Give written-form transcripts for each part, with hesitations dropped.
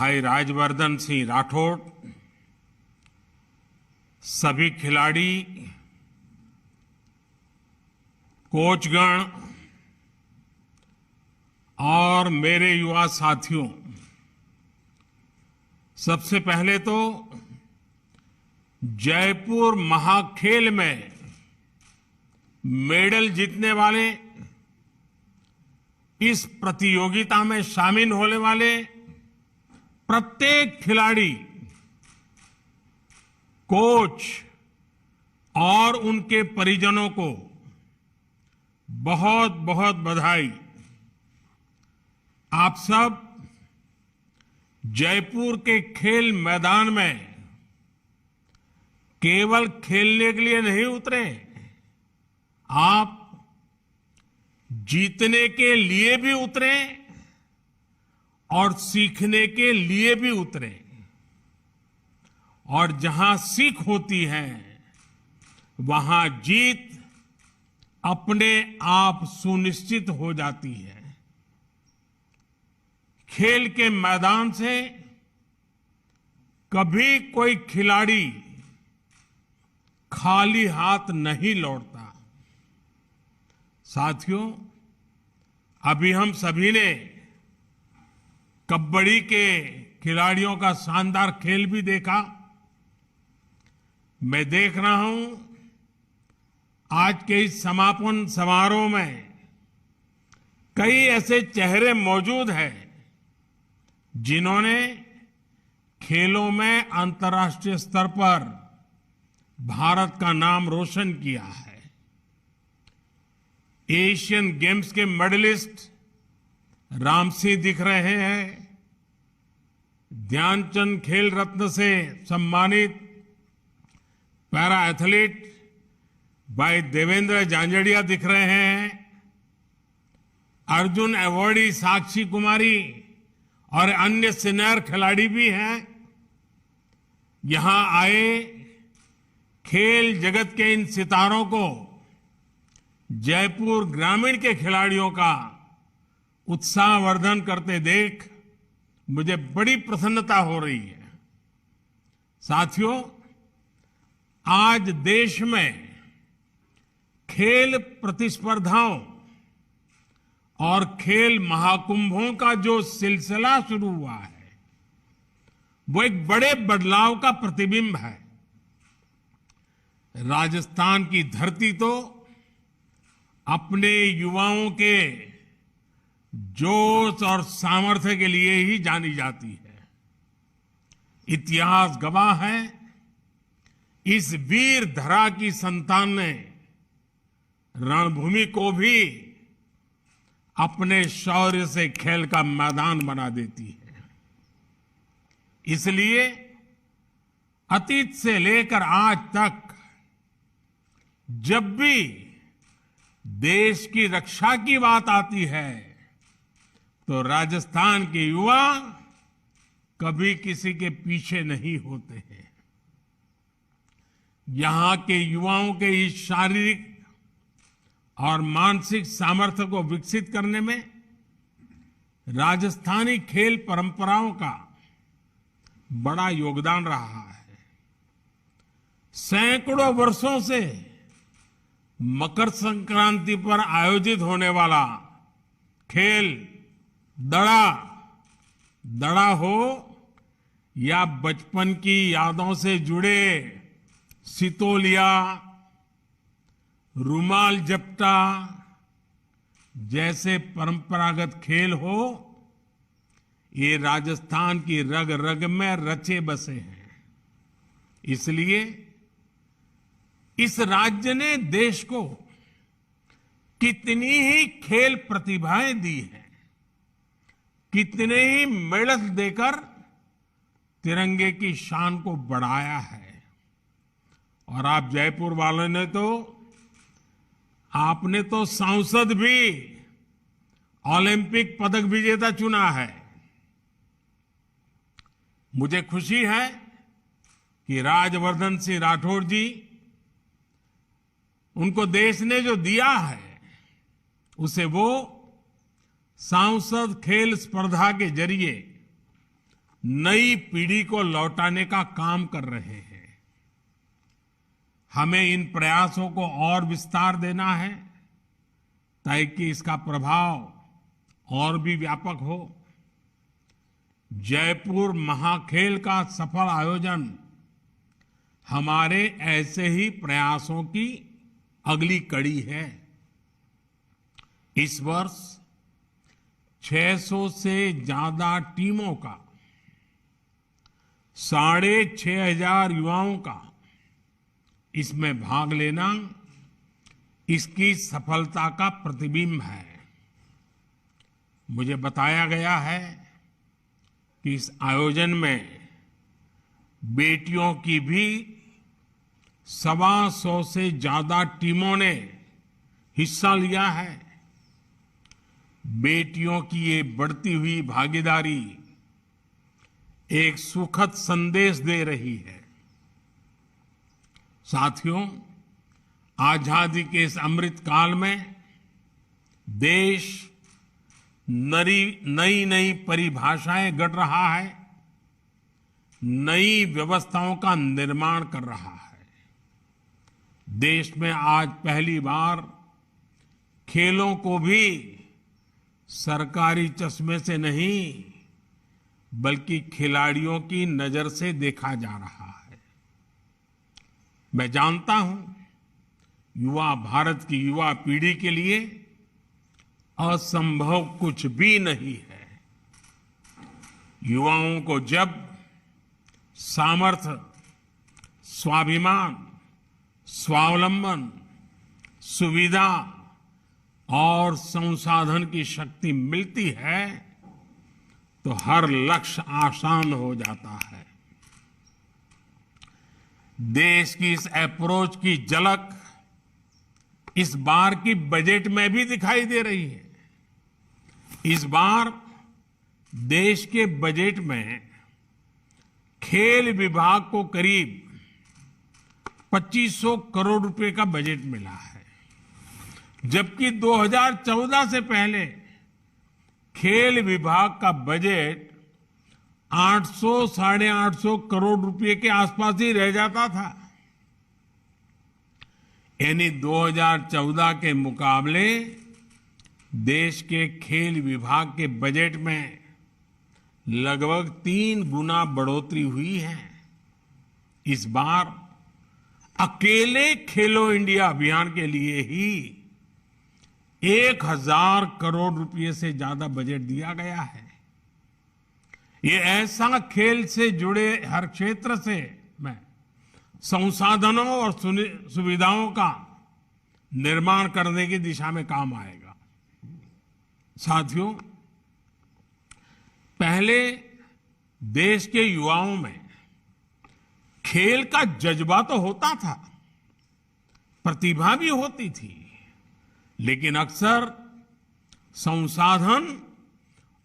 भाई राजवर्धन सिंह राठौड़, सभी खिलाड़ी, कोचगण और मेरे युवा साथियों, सबसे पहले तो जयपुर महाखेल में मेडल जीतने वाले, इस प्रतियोगिता में शामिल होने वाले प्रत्येक खिलाड़ी, कोच और उनके परिजनों को बहुत बहुत बधाई। आप सब जयपुर के खेल मैदान में केवल खेलने के लिए नहीं उतरे, आप जीतने के लिए भी उतरे और सीखने के लिए भी उतरे। और जहां सीख होती है वहां जीत अपने आप सुनिश्चित हो जाती है। खेल के मैदान से कभी कोई खिलाड़ी खाली हाथ नहीं लौटता। साथियों, अभी हम सभी ने कबड्डी के खिलाड़ियों का शानदार खेल भी देखा। मैं देख रहा हूं आज के इस समापन समारोह में कई ऐसे चेहरे मौजूद हैं जिन्होंने खेलों में अंतर्राष्ट्रीय स्तर पर भारत का नाम रोशन किया है। एशियन गेम्स के मेडलिस्ट रामसी दिख रहे हैं, ध्यानचंद खेल रत्न से सम्मानित पैरा एथलीट भाई देवेंद्र झांझड़िया दिख रहे हैं, अर्जुन अवार्डी साक्षी कुमारी और अन्य सीनियर खिलाड़ी भी हैं। यहां आए खेल जगत के इन सितारों को जयपुर ग्रामीण के खिलाड़ियों का उत्साहवर्धन करते देख मुझे बड़ी प्रसन्नता हो रही है। साथियों, आज देश में खेल प्रतिस्पर्धाओं और खेल महाकुंभों का जो सिलसिला शुरू हुआ है वो एक बड़े बदलाव का प्रतिबिंब है। राजस्थान की धरती तो अपने युवाओं के जोश और सामर्थ्य के लिए ही जानी जाती है। इतिहास गवाह है, इस वीर धरा की संतान ने रणभूमि को भी अपने शौर्य से खेल का मैदान बना देती है। इसलिए अतीत से लेकर आज तक जब भी देश की रक्षा की बात आती है तो राजस्थान के युवा कभी किसी के पीछे नहीं होते हैं। यहां के युवाओं के इस शारीरिक और मानसिक सामर्थ्य को विकसित करने में राजस्थानी खेल परंपराओं का बड़ा योगदान रहा है। सैकड़ों वर्षों से मकर संक्रांति पर आयोजित होने वाला खेल दड़ा हो या बचपन की यादों से जुड़े सितोलिया, रुमाल जपटा जैसे परंपरागत खेल हो, ये राजस्थान की रग रग में रचे बसे हैं। इसलिए इस राज्य ने देश को कितनी ही खेल प्रतिभाएं दी हैं, कितने ही मेडल देकर तिरंगे की शान को बढ़ाया है। और आप जयपुर वालों ने तो आपने तो सांसद भी ओलंपिक पदक विजेता चुना है। मुझे खुशी है कि राजवर्धन सिंह राठौड़ जी, उनको देश ने जो दिया है उसे वो सांसद खेल स्पर्धा के जरिए नई पीढ़ी को लौटाने का काम कर रहे हैं। हमें इन प्रयासों को और विस्तार देना है ताकि इसका प्रभाव और भी व्यापक हो। जयपुर महाखेल का सफल आयोजन हमारे ऐसे ही प्रयासों की अगली कड़ी है। इस वर्ष 600 से ज्यादा टीमों का 6,500 युवाओं का इसमें भाग लेना इसकी सफलता का प्रतिबिंब है। मुझे बताया गया है कि इस आयोजन में बेटियों की भी 125 से ज्यादा टीमों ने हिस्सा लिया है। बेटियों की ये बढ़ती हुई भागीदारी एक सुखद संदेश दे रही है। साथियों, आजादी के इस अमृत काल में देश नई नई परिभाषाएं गढ़ रहा है, नई व्यवस्थाओं का निर्माण कर रहा है। देश में आज पहली बार खेलों को भी सरकारी चश्मे से नहीं बल्कि खिलाड़ियों की नजर से देखा जा रहा है। मैं जानता हूं, युवा भारत की युवा पीढ़ी के लिए असंभव कुछ भी नहीं है। युवाओं को जब सामर्थ्य, स्वाभिमान, स्वावलंबन, सुविधा और संसाधन की शक्ति मिलती है तो हर लक्ष्य आसान हो जाता है। देश की इस अप्रोच की झलक इस बार की बजट में भी दिखाई दे रही है। इस बार देश के बजट में खेल विभाग को करीब 2500 करोड़ रुपए का बजट मिला है, जबकि 2014 से पहले खेल विभाग का बजट 800 साढ़े 800 करोड़ रुपए के आसपास ही रह जाता था। यानी 2014 के मुकाबले देश के खेल विभाग के बजट में लगभग 3 गुना बढ़ोतरी हुई है। इस बार अकेले खेलो इंडिया अभियान के लिए ही 1000 करोड़ रुपए से ज्यादा बजट दिया गया है। ये ऐसा खेल से जुड़े हर क्षेत्र से में संसाधनों और सुविधाओं का निर्माण करने की दिशा में काम आएगा। साथियों, पहले देश के युवाओं में खेल का जज्बा तो होता था, प्रतिभा भी होती थी, लेकिन अक्सर संसाधन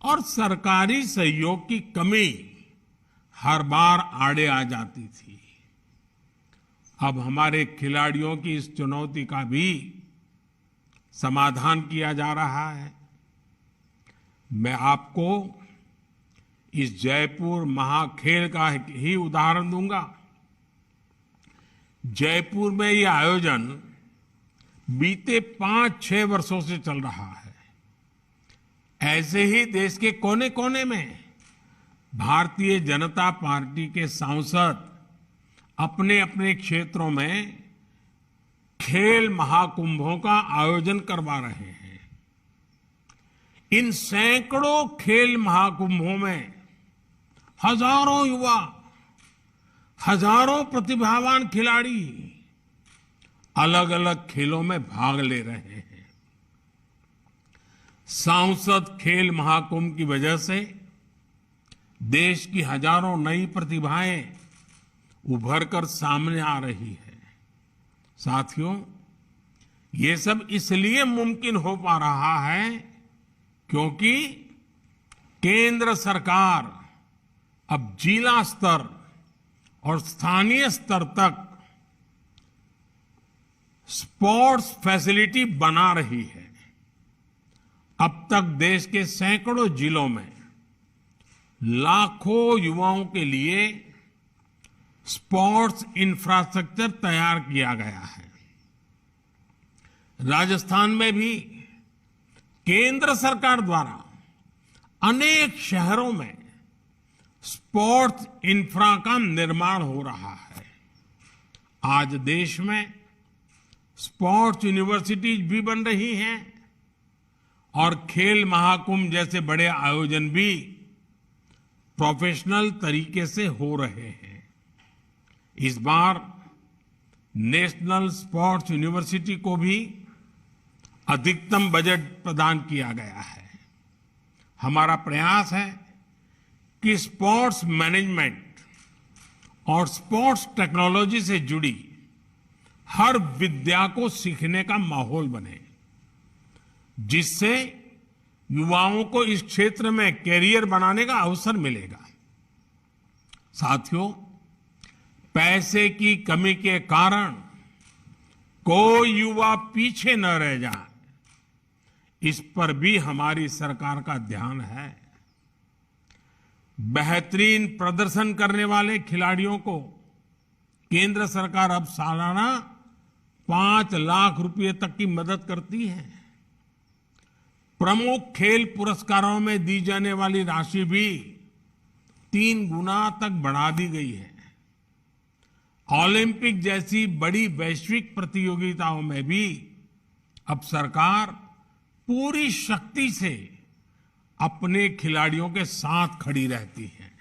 और सरकारी सहयोग की कमी हर बार आड़े आ जाती थी। अब हमारे खिलाड़ियों की इस चुनौती का भी समाधान किया जा रहा है। मैं आपको इस जयपुर महाखेल का ही उदाहरण दूंगा। जयपुर में यह आयोजन बीते 5-6 वर्षों से चल रहा है। ऐसे ही देश के कोने कोने में भारतीय जनता पार्टी के सांसद अपने अपने क्षेत्रों में खेल महाकुंभों का आयोजन करवा रहे हैं। इन सैकड़ों खेल महाकुंभों में हजारों युवा, हजारों प्रतिभावान खिलाड़ी अलग अलग खेलों में भाग ले रहे हैं। सांसद खेल महाकुंभ की वजह से देश की हजारों नई प्रतिभाएं उभर कर सामने आ रही है। साथियों, ये सब इसलिए मुमकिन हो पा रहा है क्योंकि केंद्र सरकार अब जिला स्तर और स्थानीय स्तर तक स्पोर्ट्स फैसिलिटी बना रही है। अब तक देश के सैकड़ों जिलों में लाखों युवाओं के लिए स्पोर्ट्स इंफ्रास्ट्रक्चर तैयार किया गया है। राजस्थान में भी केंद्र सरकार द्वारा अनेक शहरों में स्पोर्ट्स इंफ्रा का निर्माण हो रहा है। आज देश में स्पोर्ट्स यूनिवर्सिटीज भी बन रही हैं और खेल महाकुंभ जैसे बड़े आयोजन भी प्रोफेशनल तरीके से हो रहे हैं। इस बार नेशनल स्पोर्ट्स यूनिवर्सिटी को भी अधिकतम बजट प्रदान किया गया है। हमारा प्रयास है कि स्पोर्ट्स मैनेजमेंट और स्पोर्ट्स टेक्नोलॉजी से जुड़ी हर विद्या को सीखने का माहौल बने, जिससे युवाओं को इस क्षेत्र में कैरियर बनाने का अवसर मिलेगा। साथियों, पैसे की कमी के कारण कोई युवा पीछे न रह जाए, इस पर भी हमारी सरकार का ध्यान है। बेहतरीन प्रदर्शन करने वाले खिलाड़ियों को केंद्र सरकार अब सालाना 5 लाख रुपए तक की मदद करती है। प्रमुख खेल पुरस्कारों में दी जाने वाली राशि भी 3 गुना तक बढ़ा दी गई है। ओलंपिक जैसी बड़ी वैश्विक प्रतियोगिताओं में भी अब सरकार पूरी शक्ति से अपने खिलाड़ियों के साथ खड़ी रहती है।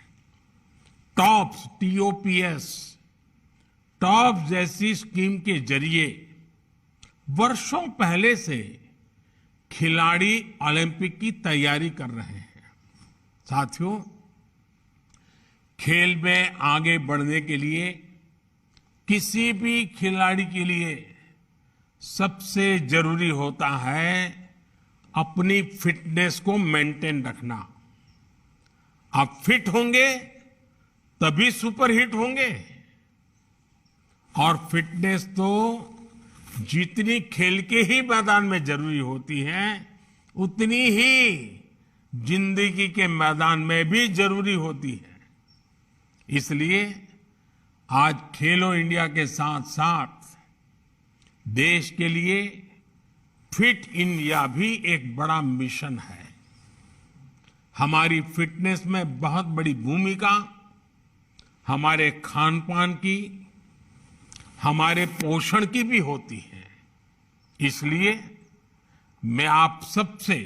टॉप्स TOPS टॉप्स जैसी स्कीम के जरिए वर्षों पहले से खिलाड़ी ओलंपिक की तैयारी कर रहे हैं। साथियों, खेल में आगे बढ़ने के लिए किसी भी खिलाड़ी के लिए सबसे जरूरी होता है अपनी फिटनेस को मेंटेन रखना। आप फिट होंगे तभी सुपर हिट होंगे। और फिटनेस तो जितनी खेल के ही मैदान में जरूरी होती है, उतनी ही जिंदगी के मैदान में भी जरूरी होती है। इसलिए आज खेलो इंडिया के साथ साथ देश के लिए फिट इंडिया भी एक बड़ा मिशन है। हमारी फिटनेस में बहुत बड़ी भूमिका हमारे खान पान की, हमारे पोषण की भी होती है। इसलिए मैं आप सबसे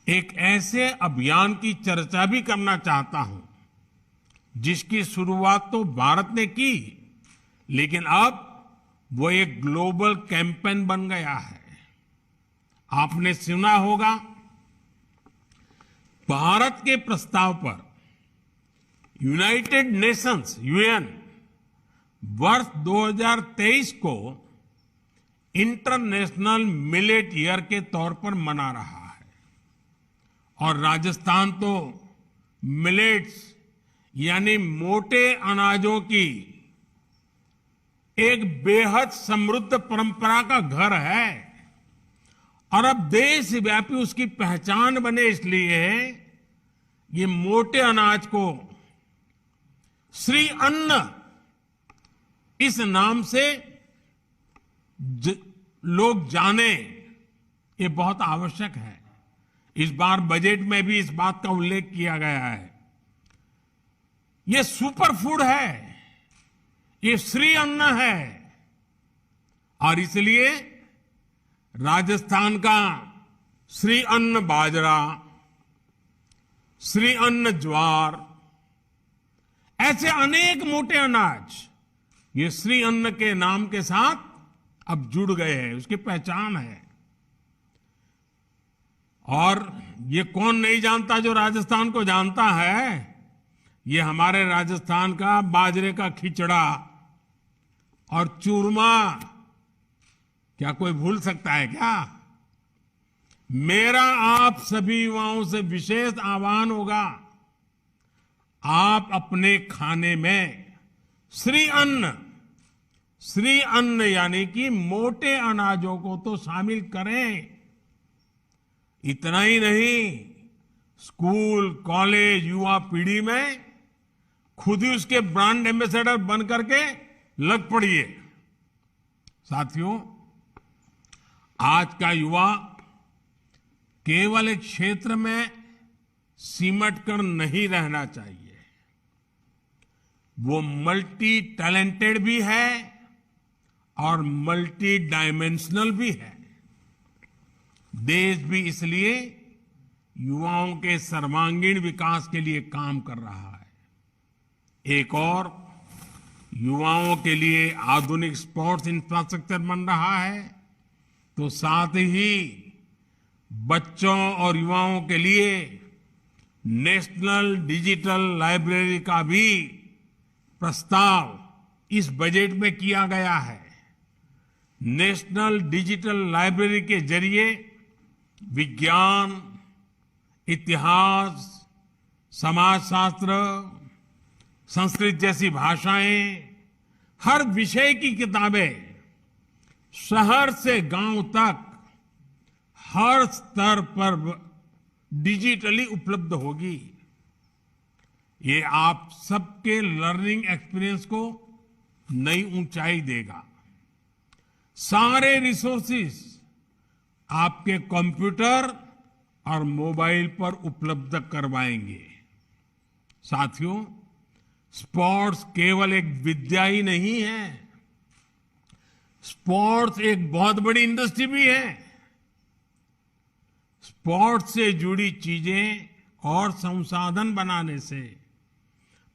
एक ऐसे अभियान की चर्चा भी करना चाहता हूं, जिसकी शुरुआत तो भारत ने की, लेकिन अब वो एक ग्लोबल कैंपेन बन गया है। आपने सुना होगा, भारत के प्रस्ताव पर यूनाइटेड नेशंस UN वर्ष 2023 को इंटरनेशनल मिलेट ईयर के तौर पर मना रहा है। और राजस्थान तो मिलेट्स यानी मोटे अनाजों की एक बेहद समृद्ध परंपरा का घर है और अब देशव्यापी उसकी पहचान बने, इसलिए ये मोटे अनाज को श्री अन्न इस नाम से लोग जाने, ये बहुत आवश्यक है। इस बार बजट में भी इस बात का उल्लेख किया गया है। ये सुपर फूड है, ये श्री अन्न है और इसलिए राजस्थान का श्री अन्न बाजरा, श्री अन्न ज्वार, ऐसे अनेक मोटे अनाज ये श्री अन्न के नाम के साथ अब जुड़ गए हैं, उसकी पहचान है। और ये कौन नहीं जानता जो राजस्थान को जानता है, ये हमारे राजस्थान का बाजरे का खिचड़ा और चूरमा, क्या कोई भूल सकता है क्या? मेरा आप सभी युवाओं से विशेष आह्वान होगा, आप अपने खाने में श्री अन्न यानी कि मोटे अनाजों को तो शामिल करें। इतना ही नहीं, स्कूल, कॉलेज, युवा पीढ़ी में खुद ही उसके ब्रांड एम्बेसडर बन करके लग पड़िए। साथियों, आज का युवा केवल एक क्षेत्र में सिमट कर नहीं रहना चाहिए। वो मल्टी टैलेंटेड भी है और मल्टी डायमेंशनल भी है। देश भी इसलिए युवाओं के सर्वांगीण विकास के लिए काम कर रहा है। एक और युवाओं के लिए आधुनिक स्पोर्ट्स इंफ्रास्ट्रक्चर बन रहा है, तो साथ ही बच्चों और युवाओं के लिए नेशनल डिजिटल लाइब्रेरी का भी प्रस्ताव इस बजट में किया गया है। नेशनल डिजिटल लाइब्रेरी के जरिए विज्ञान, इतिहास, समाजशास्त्र, संस्कृत जैसी भाषाएं, हर विषय की किताबें शहर से गांव तक हर स्तर पर डिजिटली उपलब्ध होगी। ये आप सबके लर्निंग एक्सपीरियंस को नई ऊंचाई देगा। सारे रिसोर्सेज आपके कंप्यूटर और मोबाइल पर उपलब्ध करवाएंगे। साथियों, स्पोर्ट्स केवल एक विद्या ही नहीं है, स्पोर्ट्स एक बहुत बड़ी इंडस्ट्री भी है। स्पोर्ट्स से जुड़ी चीजें और संसाधन बनाने से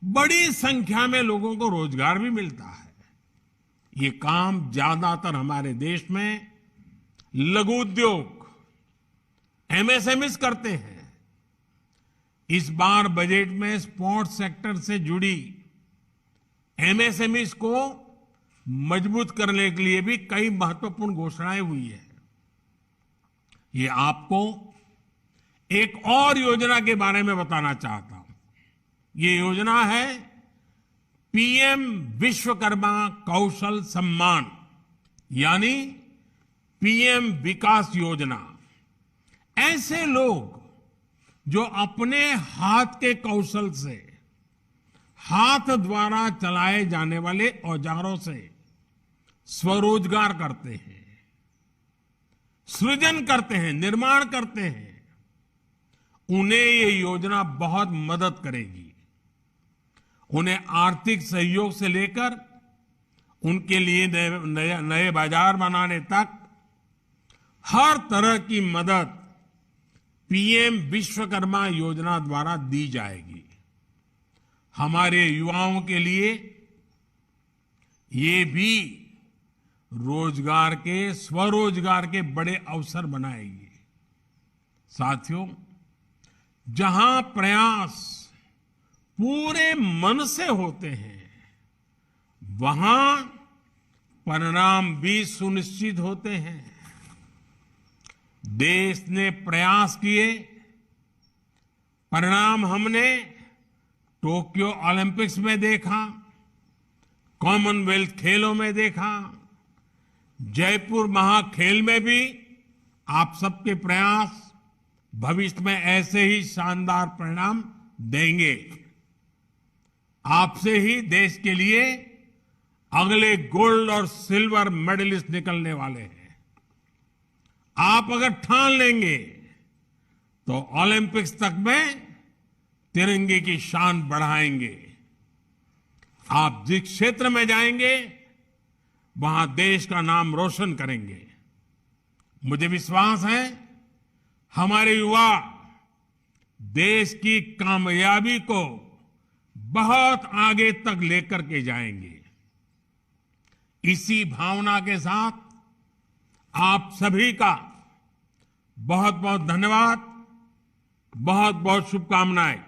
बड़ी संख्या में लोगों को रोजगार भी मिलता है। ये काम ज्यादातर हमारे देश में लघु उद्योग, एमएसएमईज करते हैं। इस बार बजट में स्पोर्ट्स सेक्टर से जुड़ी एमएसएमईज को मजबूत करने के लिए भी कई महत्वपूर्ण घोषणाएं हुई है। ये आपको एक और योजना के बारे में बताना चाहता हूं। ये योजना है पीएम विश्वकर्मा कौशल सम्मान, यानी पीएम विकास योजना। ऐसे लोग जो अपने हाथ के कौशल से, हाथ द्वारा चलाए जाने वाले औजारों से स्वरोजगार करते हैं, सृजन करते हैं, निर्माण करते हैं, उन्हें ये योजना बहुत मदद करेगी। उन्हें आर्थिक सहयोग से लेकर उनके लिए नए बाजार बनाने तक हर तरह की मदद पीएम विश्वकर्मा योजना द्वारा दी जाएगी। हमारे युवाओं के लिए ये भी रोजगार के, स्वरोजगार के बड़े अवसर बनाएगी। साथियों, जहां प्रयास पूरे मन से होते हैं, वहां परिणाम भी सुनिश्चित होते हैं। देश ने प्रयास किए, परिणाम हमने टोक्यो ओलंपिक्स में देखा, कॉमनवेल्थ खेलों में देखा, जयपुर महाखेल में भी आप सबके प्रयास भविष्य में ऐसे ही शानदार परिणाम देंगे। आपसे ही देश के लिए अगले गोल्ड और सिल्वर मेडलिस्ट निकलने वाले हैं। आप अगर ठान लेंगे तो ओलंपिक्स तक में तिरंगे की शान बढ़ाएंगे। आप जिस क्षेत्र में जाएंगे वहां देश का नाम रोशन करेंगे। मुझे विश्वास है हमारे युवा देश की कामयाबी को बहुत आगे तक लेकर के जाएंगे। इसी भावना के साथ आप सभी का बहुत बहुत धन्यवाद, बहुत बहुत शुभकामनाएं।